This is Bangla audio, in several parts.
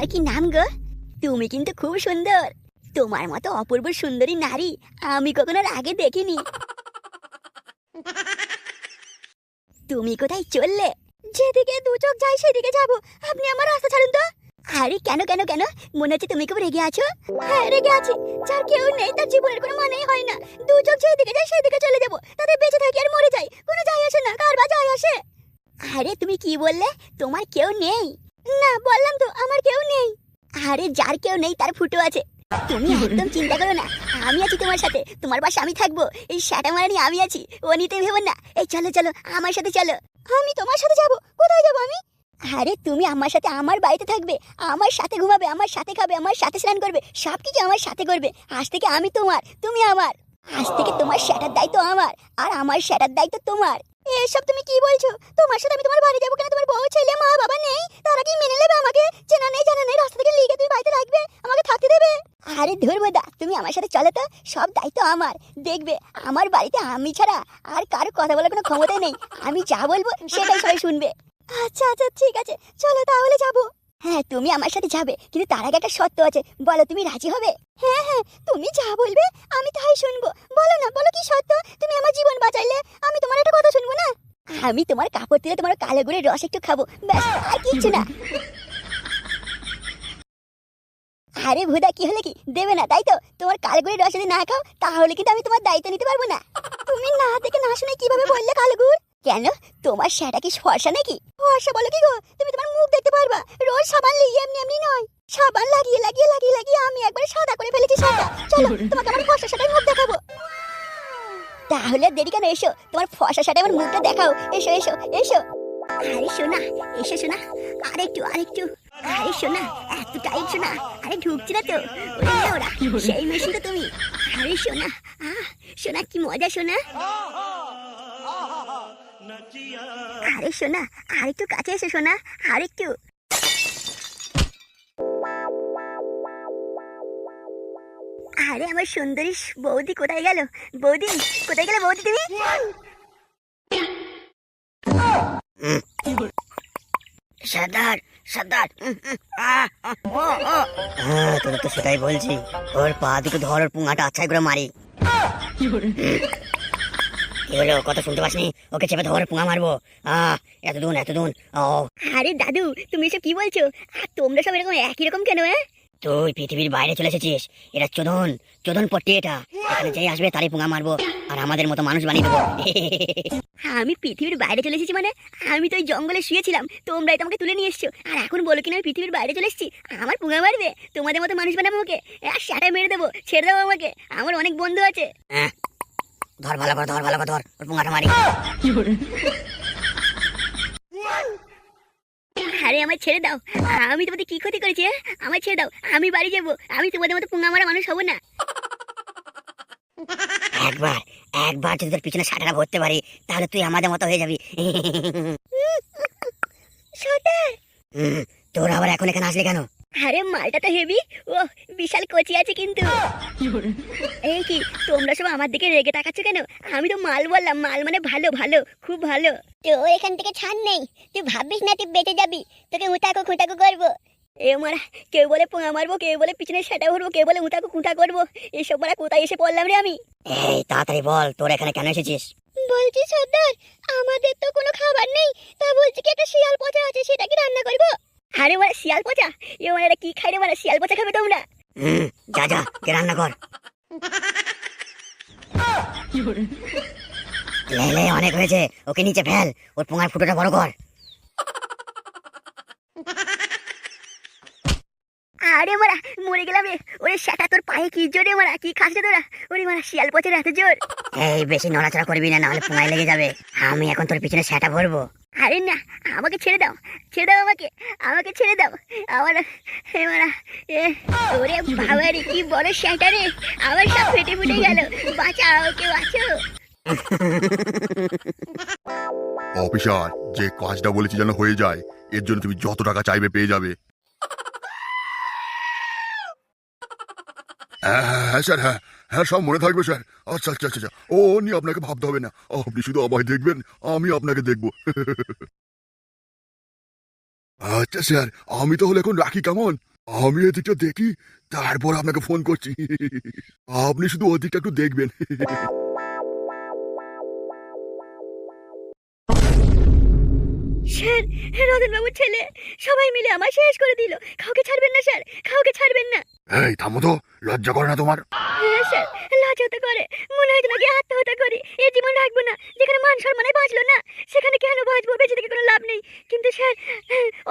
তোমার কি নাম গো? তুমি কিন্তু খুব সুন্দর। তোমার মতো অপূর্ব সুন্দরী নারী আমি কখনো আগে দেখিনি। তুমি কোথায় চললে? যেদিকে দু চোখ যায় সেদিকে যাব। আপনি আমার রাস্তা ছাড়ুন তো। আরে কেন কেন কেন? মনে হচ্ছে তুমি খুব রেগে আছো। হ্যাঁ রেগে আছি। যার কেউ নেই তার জীবনের কোনো মানেই হয় না। দু চোখ যেদিকে যায় সেদিকে চলে যাব। তাতে বেঁচে থাকি আর মরে যাই, কোনো যায় আসে না। কার বা যায় আসে? আরে তুমি কি বললে? তোমার কেউ নেই? না বললাম তো আমার কেউ নেই। আরে যার কেউ নেই তার ফুটো আছে। তুমি একদম চিন্তা করো না, আমি আছি তোমার সাথে। তোমার পাশে আমি থাকবো। এই শাটা মারানি আমি আছি, ও নিতে ভেবো না। এই চলো চলো আমার সাথে চলো। আমি তোমার সাথে যাব? কোথায় যাব আমি? আরে তুমি আমার সাথে আমার বাড়িতে থাকবে, আমার সাথে ঘুমাবে, আমার সাথে খাবে, আমার সাথে স্নান করবে, সবকিছু আমার সাথে করবে। আজ থেকে আমি তোমার, তুমি আমার। আজ থেকে তোমার শ্যাটার দায়িত্ব আমার, আর আমার শ্যাটার দায়িত্ব তোমার। এসব তুমি কি বলছো? তোমার সাথে আমি তোমার বাড়ি যাবো কেন? তোমার বউ ছেলে মা বাবা নেই? তারা কি মেনে নেবে আমাকে? চেনা নেই জানা নেই, রাস্তা থেকে লিখে তুমি বাড়িতে রাখবে, আমাকে থাকতে দেবে? আরে ধর্মদা তুমি আমার সাথে চলো তো, সব দায়িত্ব আমার। দেখবে আমার বাড়িতে আমি ছাড়া আর কারো কথা বলার কোনো ক্ষমতাই নেই। আমি যা বলবো সেটাই সবাই শুনবে। আচ্ছা আচ্ছা ঠিক আছে, চলো তাহলে যাবো। হ্যাঁ তুমি আমার সাথে যাবে, কিন্তু তার আগে একটা শর্ত আছে। বলো তুমি রাজি হবে? হ্যাঁ হ্যাঁ, তুমি যা বলবে আমি তাই শুনবো। বলো না, বলো কি শর্ত? তুমি আমার জীবন বাঁচাইলে আমি তোমার একটা কথা শুনবো না? আমি তোমার কাপড় তুলে তোমার কালো গুড়ের রস একটু খাবো, ব্যাস, আর কিচ্ছু না। আরে ভুদা কি হলে কি দেবে না তাই তো? তোমার কালো গুড়ের রস যদি না খাও তাহলে কিন্তু আমি তোমার দায়িত্ব নিতে পারবো না। তুমি না দেখে না শুনে কিভাবে বললে কালো গুড়? কেন তোমার সেটা কি ফর্সা নাকি? ফর্সা বলো কি গো? তুমি তোমার মুখ দেখতে পারবা? রোজ সাবান লাগিয়ে এমনি এমনি নয়, সাবান লাগিয়ে লাগিয়ে লাগিয়ে লাগিয়ে আমি একবার সাদা করে ফেলেছি সাদা। চলো তোমাকে আমার ফর্সা সাথে মুখ দেখাবো। তাহলে দেরি কেন? এসো, তোমার ফর্সা সাথে আমার মুখটা দেখাও। এসো এসো এসো। আরে শোনা, এসো শোনা, আরেকটু আরেকটু। আরে শোনা, এত টাইট শোনা। আরে ঢুকছি না তো। ওরে ওরা সেই মেশিন তো তুমি। আরে শোনা, শোনা কি মজা শোনা। আরে শোনা আরেকটু কাছে এসে শোনা, আরেকটু। আরে আমার সুন্দরী বৌদি কোথায় গেল? বৌদি কোথায় গেলে বৌদি তুমি? সর্দার সর্দার, তোর তো সেটাই বলছি। ওর পা দুটো ধর, ওর পুঙাটা আচ্ছাই করে মারি। কি হলো, কথা শুনতে পাসনি? ওকে চেপে ধর, পুঙা মারবো। এতদূন এতদূন। আরে দাদু তুমি এসব কি বলছো? তোমরা সব এরকম একই রকম কেন? তুই পৃথিবীর বাইরে চলে এসেছিস। এটা চোদন, চোদন পট্টি। এটা এখানে যেই আসবে তারই পুঙা মারবো, আর আমাদের মতো মানুষ বানিয়ে দেবো। আমি পৃথিবীর বাইরে চলে এসেছি মানে? আমি তো ওই জঙ্গলে শুয়েছিলাম, তোমরাই তো আমাকে তুলে নিয়ে এসছো, আর এখন বলো কিনা আমি পৃথিবীর বাইরে চলে এসেছি? আমার পুঙা মারবে? তোমাদের মতো মানুষ বানাবো ওকে? সেটাই মেরে দেবো, ছেড়ে দেবো আমাকে। আমার অনেক বন্ধু আছে। ধর ভালো করে, ধর ভালো করে, ধর ওর পুঙাটা মারি। আরে আমার ছেড়ে দাও, আমি তোমাদের কি ক্ষতি করেছি? আমার ছেড়ে দাও, আমি বাড়ি যাবো। আমি তোমাদের মতো পুঙা মারা মানুষ হবো না। একবার একবার যদি তোর পিছনে সাটাটা ভরতে পারি তাহলে তুই আমাদের মতো হয়ে যাবি। তোর আবার এখন এখানে আসলে কেন? আরে মালটা তো হেভি। ও বিশাল কচি আছে কিন্তু। এই কি তোমরা সব আমার দিকে রেগে তাকাচ্ছ কেন? আমি তো মাল বললাম, মাল মানে ভালো ভালো, খুব ভালো। তো এখান থেকে ছাড় নেই, তুই ভাবিস না তুই বেঁচে যাবি। তোকে উঠাকো খুঁটাকো করবো। এ মারা, কেউ বলে পোঙা মারবো, কেউ বলে পিছনে সেটা ভরবো, কেউ বলে উঠাকো খুঁটা করবো। এসব মারা কোথায় এসে পড়লাম রে আমি? এই তাড়াতাড়ি বল, তোর এখানে কেন এসেছিস? বলছি সর্দার, আমাদের তো কোনো খাবার নেই, তা বলছি কি একটা শিয়াল পচা আছে, সেটা কি রান্না করবো? আরে মারা শিয়াল পচা? এ মারা কি খাই রে মারা? শিয়াল পচা খাবে তোমরা? যা যা, কে রান্না কর। লে অনেক হয়েছে, ওকে নিচে ফেল, ওর পোঙার ফুটোটা বড় কর। আরে মারা মরে গেলাম রে। ওরে সেটা তোর পায়ে কি জোরে মারা, কি খাস রে তোরা? ওরে মারা শিয়াল পচের এত জোর। এই বেশি নড়াচড়া করবি না, নাহলে পোঙায় লেগে যাবে। আমি এখন তোর পিছনে সেটা ভরবো। আরে না, আমাকে ছেড়ে দাও, ছেড়ে দাও আমাকে, আমাকে ছেড়ে দাও। আমার মারা ওরে বাবা রে, কি বড় সেটা রে, আমার সব ফেটে ফুটে গেল। বাঁচাও, কেউ আছো? অফিসার, যে কাজটা বলেছি যেন হয়ে যায়, এর জন্য তুমি যত টাকা চাইবে পেয়ে যাবে। হ্যাঁ হ্যাঁ হ্যাঁ স্যার, হ্যাঁ হ্যাঁ সব মনে থাকবে স্যার। আচ্ছা আচ্ছা আচ্ছা, ও নিয়ে আপনাকে ভাবতে হবে না, আপনি শুধু আমায় দেখবেন, আমি আপনাকে দেখবো। আচ্ছা স্যার, আমি তাহলে এখন রাখি, কেমন? আমি এদিকটা দেখি, তারপর আপনাকে ফোন করছি। আপনি শুধু ওদিকটা একটু দেখবেন। স্যার, রতন বাবুর ছেলে সবাই মিলে আমার শেষ করে দিল। কাউকে ছাড়বেন না স্যার, কাউকে ছাড়বেন না। এই থামো তো, লজ্জা করে না তোমার? হ্যাঁ স্যার, লজ্জা তো করে। মনে হয় নাকি আত্মহত্যা করি, এ জীবন রাখবো না। যেখানে মান সম্মানে বাঁচলো না, সেখানে কেন বাঁচবো? বেঁচে থেকে কোনো লাভ নেই। কিন্তু স্যার,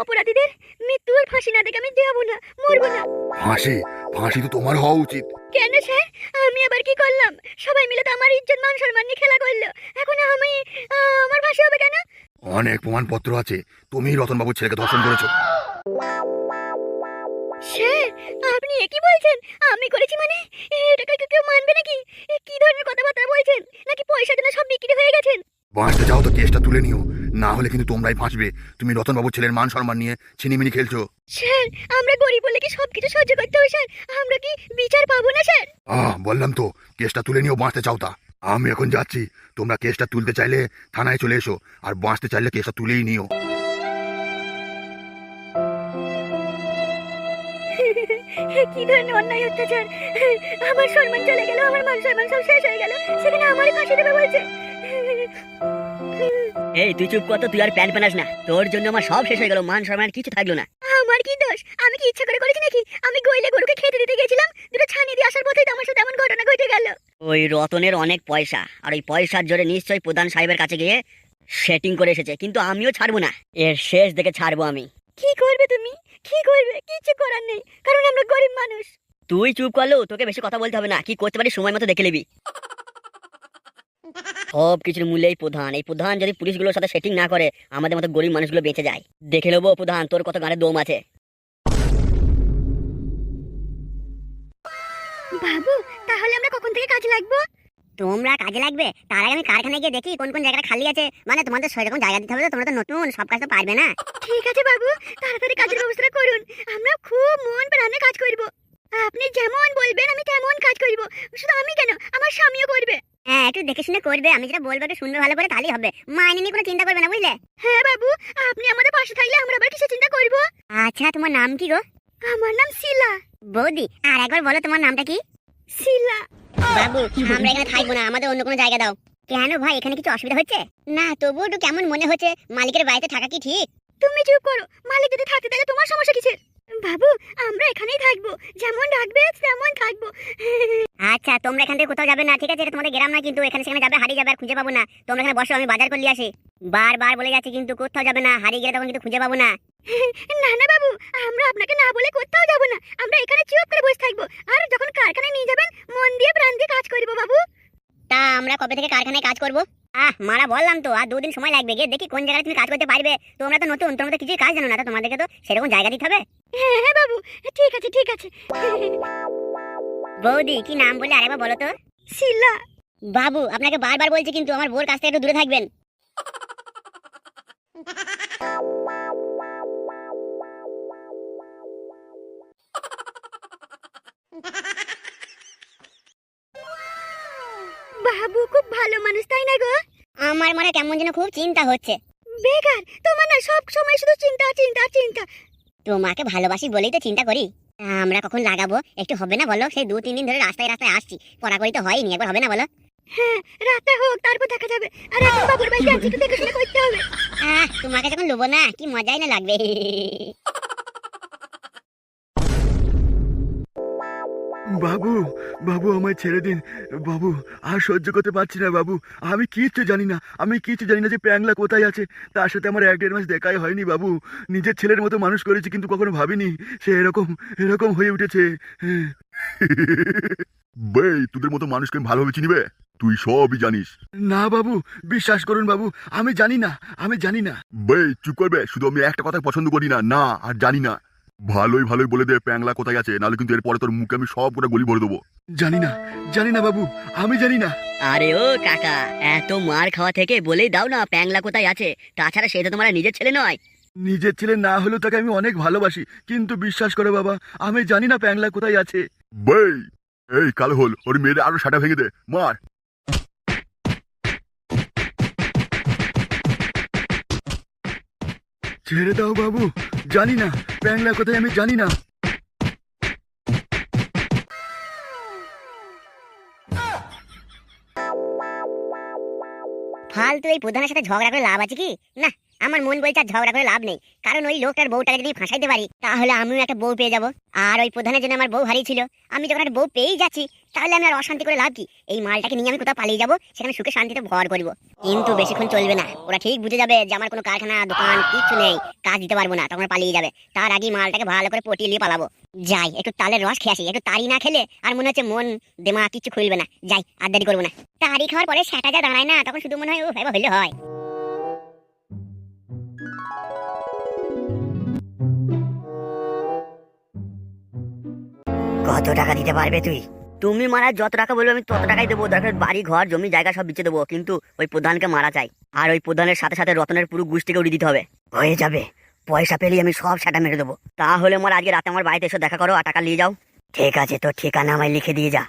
অপরাধীদের মৃত্যুর ফাঁসি না দেখে আমি যাবো না, মরবো না। ফাঁসি? ফাঁসি তো তোমার হওয়া উচিত। কেন স্যার, আমি আবার কি করলাম? সবাই মিলে তো আমার ইজ্জত মান সম্মান নিয়ে খেলা করলো। এখন আমি আমার ফাঁসি হবে কেন? অনেক প্রমাণপত্র আছে তুমি রতনবাবুর ছেলেকে ধর্ষণ করেছো। স্যার, আপনি একই বলছেন আমি করেছি মানে? এটাকে কেউ মানবে নাকি? কি ধরনের কথাবার্তা বলছেন? নাকি পয়সার জন্য সব বিক্রি হয়ে গেছেন? বাঁচতে চাও তো কেসটা তুলে নিও, না হলে কিন্তু তোমরাই ফাঁসবে। তুমি রতনবাবুর ছেলের মান সম্মান নিয়ে ছিনিমিনি খেলছো। স্যার, আমরা গরিব বলে কি সবকিছু সহ্য করতে হবে স্যার? আমরা কি বিচার পাবো না স্যার? বললাম তো, কেসটা তুলে নিও বাঁচতে চাও তা। আমি এখন যাচ্ছি, তোমরা কেসটা তুলতে চাইলে থানায় চলে এসো, আর বাঁচতে চাইলে কেসটা তুলেই নিও। কি ধরনের অন্যায় অত্যাচার! আমার সম্মান চলে গেল, আমার মান সম্মান সব শেষ হয়ে গেল, সেখানে আমারই ফাঁসি দেবে বলছে। এই তুই চুপ কর তো, তুই আর প্যান প্যানাস না। তোর জন্য আমার সব শেষ হয়ে গেল, মান সম্মান কিছু থাকলো না। আমার কি দোষ? আমি কি ইচ্ছা করে করেছি নাকি? আমি গইলে গরুকে খেতে দিতে গেছিলাম, দুটো ছানি দিয়ে আসার পথেই তো আমার সাথে এমন ঘটনা ঘটে গেল। ওই রতনের অনেক পয়সা, আর ওই পয়সার জোরে নিশ্চয়ই প্রধান সাহেবের কাছে গিয়ে সেটিং করে এসেছে। কিন্তু আমিও ছাড়বো না, এর শেষ দেখে ছাড়বো আমি। কি করবে তুমি? কি করবে? কিছু করার নেই, কারণ আমরা গরিব মানুষ। তুই চুপ করলো, তোকে বেশি কথা বলতে হবে না। কি করতে পারি সময় মতো দেখে নিবি। সব কিছুর মূল্য এই প্রধান যদি পুলিশগুলোর সাথে সেটিং না করে, আমাদের মতো গরিব মানুষগুলো বেঁচে যায়। দেখে নেবো প্রধান তোর কত গাড়ির দম আছে। বাবু, তাহলে আমরা কখন থেকে কাজে লাগবো? তোমরা কাজে লাগবে তার আগে আমি কারখানায় গিয়ে দেখি কোন কোন জায়গাটা খালি আছে। মানে তোমাদের সেরকম জায়গা দিতে হবে তো, তোমরা তো নতুন, সব কাজ তো পারবে না। ঠিক আছে বাবু, তাড়াতাড়ি কাজের ব্যবস্থা করুন। আমরা খুব মন প্রাণে কাজ করব। আপনি যেমন বলবেন আমি তেমন কাজ করব। শুধু আমি কেন, আমার স্বামীও করবে। হ্যাঁ, একটু দেখে শুনে করবে। আমি যেটা বলবো একটু শুনবে ভালো করে, তাহলেই হবে। মাইনে নিয়ে কোনো চিন্তা করবে না, বুঝলে? হ্যাঁ বাবু, আপনি আমাদের পাশে থাকলে আমরা আবার কিসের চিন্তা করব? আচ্ছা, তোমার নাম কি গো? আমার নাম শিলা। বৌদি, আর একবার বলো তোমার নামটা কি? শিলা। বাবু, আমরা এখানে থাকবো না, আমাদের অন্য কোনো জায়গা দাও। কেন ভাই, এখানে কিছু অসুবিধা হচ্ছে? না, তবুও একটু কেমন মনে হচ্ছে। মালিকের বাড়িতে থাকা কি ঠিক? তুমি চুপ করো। মালিক যদি থাকতে তাহলে তোমার সমস্যা কিসের? বাবু, আমরা এখানেই থাকবো, যেমন রাখবে তেমন থাকবো। আচ্ছা, তোমরা এখান থেকে কোথাও যাবে না, ঠিক আছে? এটা তোমাদের গ্রাম না, কিন্তু এখানে সেখানে যাবে, হারিয়ে যাবে আর খুঁজে পাবো না। তোমরা এখানে বসো, আমি বাজার করে নিয়ে আসি। বারবার বলে যাচ্ছি কিন্তু কোথাও যাবে না, হারিয়ে গেলে তখন কিন্তু খুঁজে পাবো না। না না বাবু, আমরা আপনাকে না বলে কোথাও যাব না। আমরা এখানে চুপ করে বসে থাকবো, আর যখন কারখানায় নিয়ে যাবেন মন দিয়ে প্রাণ দিয়ে কাজ করবো বাবু। তা আমরা কবে থেকে কারখানায় কাজ করবো? মারা বললাম তো, আর 2 দিন সময় লাগবে। গিয়ে দেখি কোন জায়গায় তুমি কাজ করতে পারবে। তোমরা তো নতুন, তোমরা তো কিছুই কাজ জানো না, তো তোমাদেরকে তো সেরকম জায়গা দিতে হবে। হ্যাঁ হ্যাঁ বাবু, ঠিক আছে ঠিক আছে। বৌদি, কি নাম বলে আরেকবার বলো তো? শিলা। বাবু, আপনাকে বারবার বলছি কিন্তু আমার বোর কাছ থেকে একটু দূরে থাকবেন। বাবু খুব ভালো মানুষ, তাই না গো? আমার মনে কেমন যেন খুব চিন্তা হচ্ছে। বেকার, তোমার না সব সময় শুধু চিন্তা চিন্তা চিন্তা। তোমাকে ভালোবাসি বলেই তো চিন্তা করি। আমরা কখন লাগাবো একটু হবে না বলো? সেই 2-3 দিন ধরে রাস্তায় রাস্তায় আসছি, পড়াকড়ি তো হয়নি, একবার হবে না বলো? হ্যাঁ, রাতে হোক, তারপর দেখা যাবে। আর এখন বাবুর বাড়িতে আছি, একটু দেখে শুনে করতে হবে। তোমাকে যখন লোবো না, কি মজাই না লাগবে। বাবু, বাবু আমায় ছেড়ে দিন বাবু, আর সহ্য করতে পারছি না বাবু। আমি কিচ্ছু জানি না, আমি কিচ্ছু জানি না যে প্যাংলা কোথায় আছে। তার সাথে আমার 1-1.5 মাস দেখাই হয়নি বাবু। নিজের ছেলের মতো মানুষ করেছি, কিন্তু কখনো ভাবিনি সে এরকম এরকম হয়ে উঠেছে। বেই, তোদের মতো মানুষকে আমি ভালোভাবে চিনিবে? তুই সবই জানিস। না বাবু, বিশ্বাস করুন বাবু, আমি জানি না, আমি জানি না। বেই চুপ করবে, শুধু আমি একটা কথা পছন্দ করি না, না আর জানি না। ভালোই ভালোই বলে দে প্যাংলা কোথায় আছে, নাহলে কিন্তু এরপরে তোর মুখে আমি সব কটা গলি ভরে দেবো। জানি না, জানি না বাবু, আমি জানি না। আরে ও কাকা, এত মার খাওয়া থেকে বলেই দাও না প্যাংলা কোথায় আছে। তাছাড়া সে তো তোমার নিজের ছেলে নয়। নিজের ছেলে না হলেও তাকে আমি অনেক ভালোবাসি, কিন্তু বিশ্বাস করো বাবা, আমি জানি না প্যাংলা কোথায় আছে। বেই, এই কাল হল ওর মেয়েদের আরো সাটা ভেঙে দে, মার। ছেড়ে দাও বাবু, জানি না প্যাংলা কোথায়, আমি জানি না। ফালতু এই প্রধানের সাথে ঝগড়া করে লাভ আছে কি? না, আমার মন বলছে আর ঝগড়া করে লাভ নেই। কারণ ওই লোকটার বউটাকে যদি ফাঁসাইতে পারি তাহলে আমিও একটা বউ পেয়ে যাব। আর ওই প্রধানের জন্য আমার বউ হারিয়েছিল, আমি যখন একটা বউ পেয়েই যাচ্ছি তাহলে আমি আর অশান্তি করে লাভ কি? এই মালটাকে নিয়ে আমি কোথাও পালিয়ে যাব, সেখানে সুখে শান্তিতে ভর করব। কিন্তু বেশিক্ষণ চলবে না, ওরা ঠিক বুঝে যাবে যে আমার কোনো কারখানা দোকান কিছু নেই, কাজ দিতে পারবো না, তখন ওরা পালিয়ে যাবে। তার আগেই মালটাকে ভালো করে পটিয়ে নিয়ে পালাবো। যাই একটু তালের রস খেয়ে আসি, একটু তারি না খেলে আর মনে হচ্ছে মন দেমা কিছু খুলবে না। যাই, আর দেরি করবো না। তারি খাওয়ার পরে সেটা যা দাঁড়ায় না, তখন শুধু মনে হয় ও ভাইবা হইলে হয়। কত টাকা দিতে পারবে তুই? তুমি মারা যত টাকা বলবে আমি তত টাকাই দেবো। দরকার বাড়ি ঘর জমি জায়গা সব বিচে দেবো, কিন্তু ওই প্রধানকে মারা চাই। আর ওই প্রধানের সাথে সাথে রতনের পুরো গোষ্ঠীকে উড়িয়ে দিতে হবে। হয়ে যাবে, পয়সা পেলেই আমি সব সেটা মেরে দেবো। তাহলে আমার আজকে রাতে আমার বাড়িতে এসে দেখা করো আর টাকা নিয়ে যাও। ঠিক আছে, তো ঠিকানা আমায় লিখে দিয়ে যা।